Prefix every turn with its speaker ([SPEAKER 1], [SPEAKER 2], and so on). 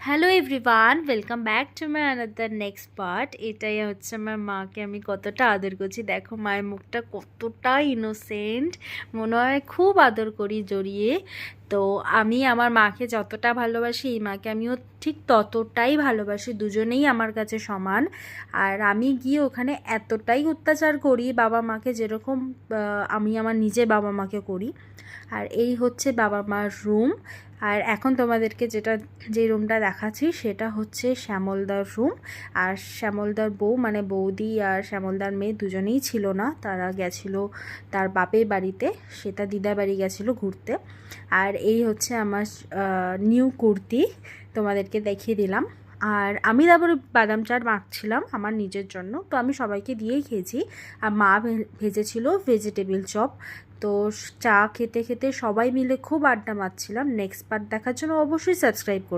[SPEAKER 1] Hello everyone, welcome back to my another next part. এটাই হচ্ছে আমার মাকে আমি কতটা আদর করছি। দেখো মায়ের মুখটা কতটা ইনোসেন্ট, মনে হয় খুব আদর করি জড়িয়ে। তো আমি আমার মাকে যতটা ভালোবাসি, এই মাকে আমিও ঠিক ততটাই ভালোবাসি। দুজনেই আমার কাছে সমান। আর আমি গিয়ে ওখানে এতটাই অত্যাচার করি বাবা মাকে, যেরকম আমি আমার নিজে বাবা মাকে করি। আর এই হচ্ছে বাবা মার রুম। আর এখন তোমাদেরকে যে রুমটা দেখাচ্ছি সেটা হচ্ছে শ্যামলদার রুম। আর শ্যামলদার বউ মানে বৌদি আর শ্যামলদার মেয়ে দুজনেই ছিল না, তারা গেছিল তার বাপের বাড়িতে, সেটা দিদা বাড়ি গেছিলো ঘুরতে। আর এই হচ্ছে আমার নিউ কুর্তি, তোমাদেরকে দেখিয়ে দিলাম। আর আমি তারপরে বাদাম চাট মাখছিলাম আমার নিজের জন্য, তো আমি সবাইকে দিয়েই খেয়েছি। আর মা ভেজেছিল ভেজিটেবিল চপ। তো চা খেতে খেতে সবাই মিলে খুব আড্ডা মারছিলাম। নেক্সট পার্ট দেখার জন্য অবশ্যই সাবস্ক্রাইব করে